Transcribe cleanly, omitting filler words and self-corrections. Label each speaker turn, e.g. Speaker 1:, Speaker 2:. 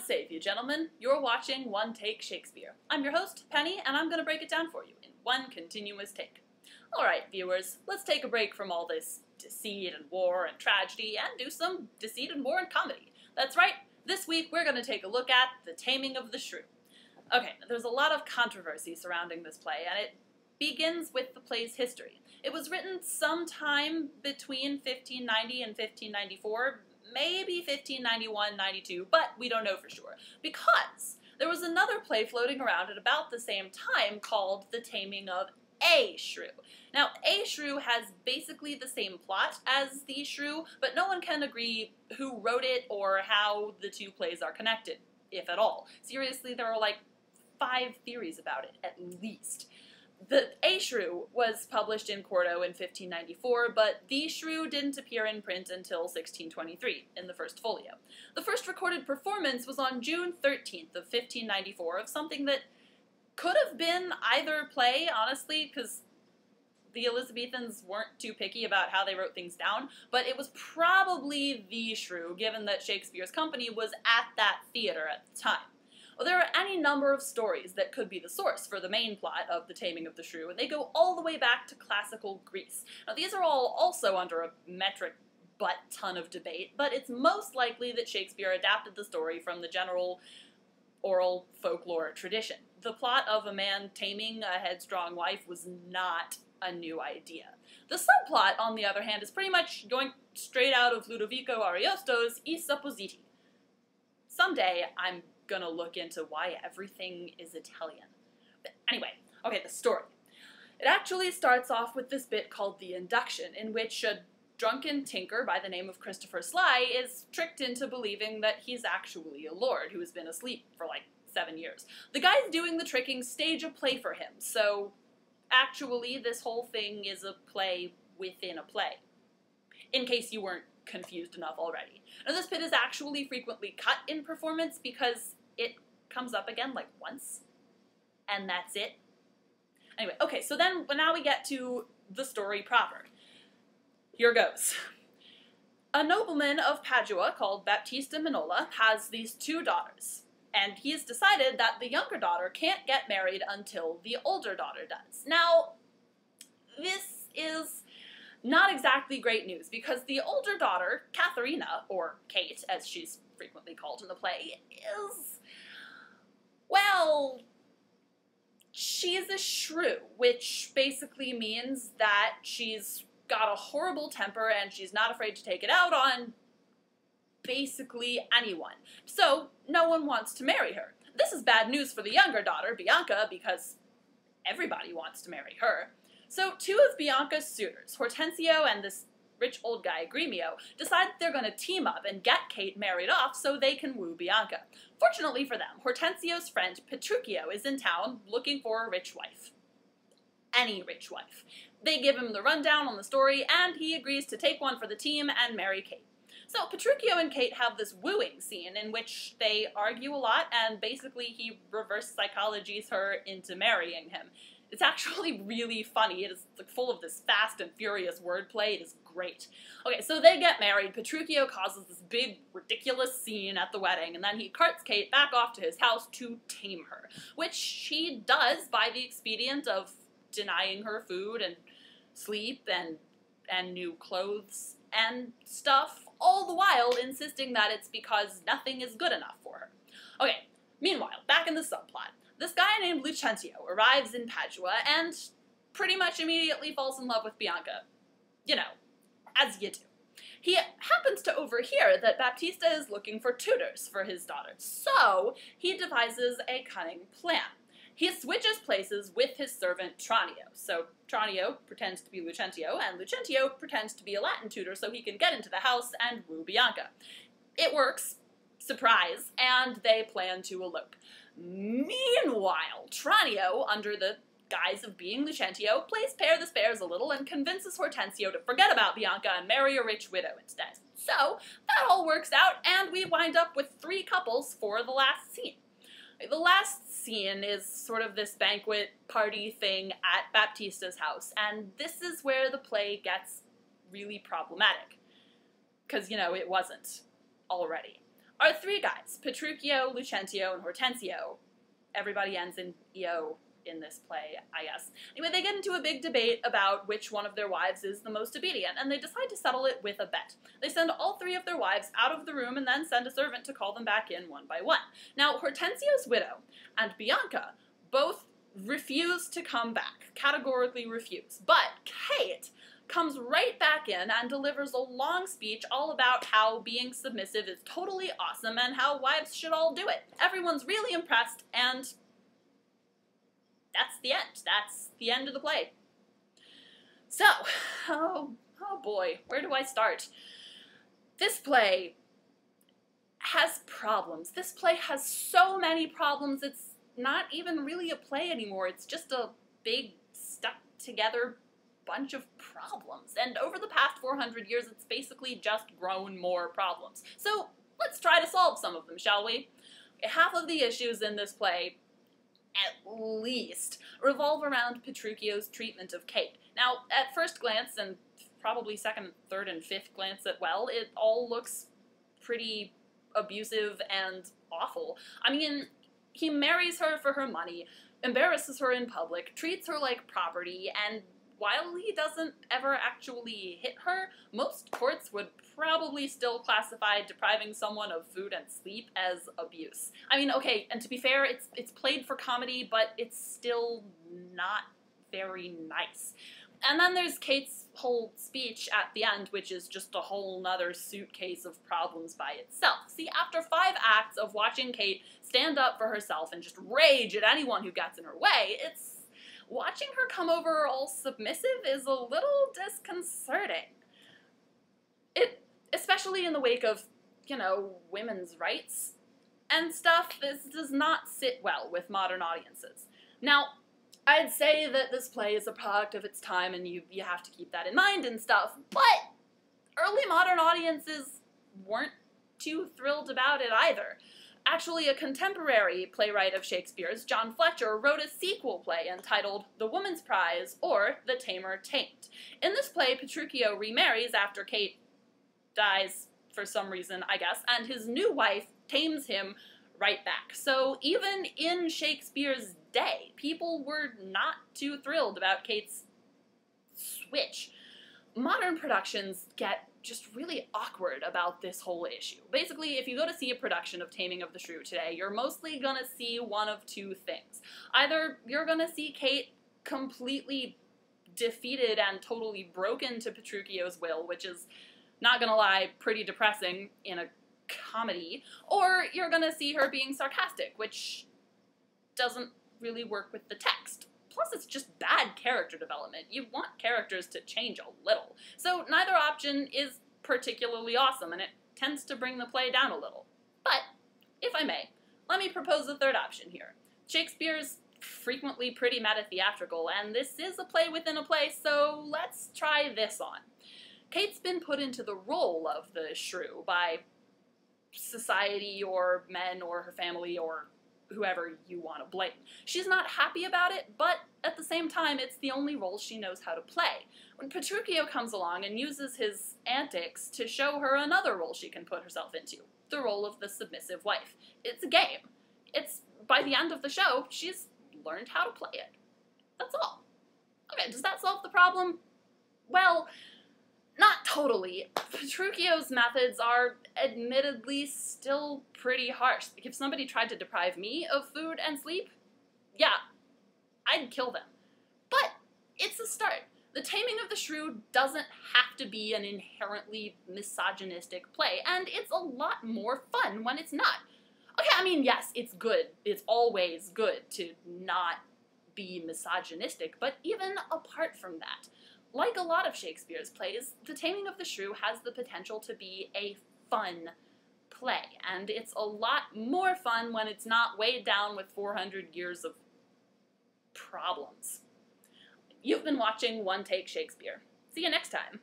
Speaker 1: save you, gentlemen. You're watching One Take Shakespeare. I'm your host, Penny, and I'm going to break it down for you in one continuous take. Alright, viewers, let's take a break from all this deceit and war and tragedy and do some deceit and war and comedy. That's right, this week we're going to take a look at The Taming of the Shrew. Okay, there's a lot of controversy surrounding this play, and it begins with the play's history. It was written sometime between 1590 and 1594, maybe 1591-92, but we don't know for sure, because there was another play floating around at about the same time called The Taming of a Shrew. Now, A Shrew has basically the same plot as The Shrew, but no one can agree who wrote it or how the two plays are connected, if at all. Seriously, there are like 5 theories about it, at least. The A Shrew was published in quarto in 1594, but The Shrew didn't appear in print until 1623, in the first folio. The first recorded performance was on June 13th of 1594 of something that could have been either play, honestly, because the Elizabethans weren't too picky about how they wrote things down, but it was probably The Shrew, given that Shakespeare's company was at that theater at the time. Well, there are any number of stories that could be the source for the main plot of The Taming of the Shrew, and they go all the way back to classical Greece. Now, these are all also under a metric butt-ton of debate, but it's most likely that Shakespeare adapted the story from the general oral folklore tradition. The plot of a man taming a headstrong wife was not a new idea. The subplot, on the other hand, is pretty much going straight out of Ludovico Ariosto's I Suppositi. Someday, I'm gonna look into why everything is Italian. But anyway, okay, the story. It actually starts off with this bit called The Induction, in which a drunken tinker by the name of Christopher Sly is tricked into believing that he's actually a lord who has been asleep for like 7 years. The guys doing the tricking stage a play for him, so actually this whole thing is a play within a play, in case you weren't confused enough already. Now, this bit is actually frequently cut in performance because it comes up again like once, and that's it. Anyway, okay, so then now we get to the story proper. Here goes. A nobleman of Padua called Baptista Minola has these 2 daughters, and he has decided that the younger daughter can't get married until the older daughter does. Now, this is not exactly great news, because the older daughter, Katharina, or Kate, as she's frequently called in the play, is, well, she's a shrew, which basically means that she's got a horrible temper and she's not afraid to take it out on basically anyone. So, no one wants to marry her. This is bad news for the younger daughter, Bianca, because everybody wants to marry her. So 2 of Bianca's suitors, Hortensio and this rich old guy, Gremio, decide they're going to team up and get Kate married off so they can woo Bianca. Fortunately for them, Hortensio's friend Petruchio is in town looking for a rich wife. Any rich wife. They give him the rundown on the story, and he agrees to take one for the team and marry Kate. So Petruchio and Kate have this wooing scene in which they argue a lot, and basically he reverse psychologies her into marrying him. It's actually really funny. It is full of this fast and furious wordplay. It is great. Okay, so they get married. Petruchio causes this big, ridiculous scene at the wedding, and then he carts Kate back off to his house to tame her, which he does by the expedient of denying her food and sleep and new clothes and stuff, all the while insisting that it's because nothing is good enough for her. Okay, meanwhile, back in the subplot, this guy named Lucentio arrives in Padua and pretty much immediately falls in love with Bianca. You know, as you do. He happens to overhear that Baptista is looking for tutors for his daughter, so he devises a cunning plan. He switches places with his servant Tranio. So Tranio pretends to be Lucentio, and Lucentio pretends to be a Latin tutor so he can get into the house and woo Bianca. It works, surprise, and they plan to elope. Meanwhile, Tranio, under the guise of being Lucentio, plays pair the spares a little and convinces Hortensio to forget about Bianca and marry a rich widow instead. So that all works out, and we wind up with 3 couples for the last scene. The last scene is sort of this banquet party thing at Baptista's house, and this is where the play gets really problematic. Because, you know, it wasn't already. are three guys, Petruchio, Lucentio, and Hortensio. Everybody ends in io in this play, I guess. Anyway, they get into a big debate about which one of their wives is the most obedient, and they decide to settle it with a bet. They send all three of their wives out of the room and then send a servant to call them back in one by one. Now, Hortensio's widow and Bianca both refuse to come back, categorically refuse. But Kate comes right back in and delivers a long speech all about how being submissive is totally awesome and how wives should all do it. Everyone's really impressed, and that's the end. That's the end of the play. So, oh boy, where do I start? This play has problems. This play has so many problems, it's not even really a play anymore. It's just a big, stuck-together bunch of problems. And over the past 400 years, it's basically just grown more problems. So, let's try to solve some of them, shall we? Half of the issues in this play, at least, revolve around Petruchio's treatment of Kate. Now, at first glance, and probably second, third, and fifth glance as well, it all looks pretty abusive and awful. I mean, he marries her for her money, embarrasses her in public, treats her like property, and while he doesn't ever actually hit her, most courts would probably still classify depriving someone of food and sleep as abuse. I mean, okay, and to be fair, it's played for comedy, but it's still not very nice. And then there's Kate's whole speech at the end, which is just a whole nother suitcase of problems by itself. See, after 5 acts of watching Kate stand up for herself and just rage at anyone who gets in her way, watching her come over all submissive is a little disconcerting. Especially in the wake of, women's rights and stuff, this does not sit well with modern audiences. Now, I'd say that this play is a product of its time, and you have to keep that in mind and stuff, but early modern audiences weren't too thrilled about it either. Actually, a contemporary playwright of Shakespeare's, John Fletcher, wrote a sequel play entitled The Woman's Prize, or The Tamer Tamed. In this play, Petruchio remarries after Kate dies for some reason, I guess, and his new wife tames him right back. So even in Shakespeare's day, people were not too thrilled about Kate's switch. Modern productions get just really awkward about this whole issue. Basically, if you go to see a production of Taming of the Shrew today, you're mostly gonna see one of two things. Either you're gonna see Kate completely defeated and totally broken to Petruchio's will, which is, not gonna lie, pretty depressing in a comedy, or you're gonna see her being sarcastic, which doesn't really work with the text. Plus, it's just bad character development. You want characters to change a little. So neither option is particularly awesome, and it tends to bring the play down a little. But, if I may, let me propose a third option here. Shakespeare's frequently pretty meta-theatrical, and this is a play within a play, so let's try this on. Kate's been put into the role of the shrew by society or men or her family or whoever you want to blame. She's not happy about it, but at the same time, it's the only role she knows how to play. When Petruchio comes along and uses his antics to show her another role she can put herself into, the role of the submissive wife. It's a game. By the end of the show, she's learned how to play it. That's all. Okay, does that solve the problem? Well, not totally. Petruchio's methods are admittedly still pretty harsh. If somebody tried to deprive me of food and sleep, yeah, I'd kill them. But it's a start. The Taming of the Shrew doesn't have to be an inherently misogynistic play, and it's a lot more fun when it's not. Okay, I mean, yes, it's good. It's always good to not be misogynistic, but even apart from that, like a lot of Shakespeare's plays, The Taming of the Shrew has the potential to be a fun play, and it's a lot more fun when it's not weighed down with 400 years of problems. You've been watching One Take Shakespeare. See you next time.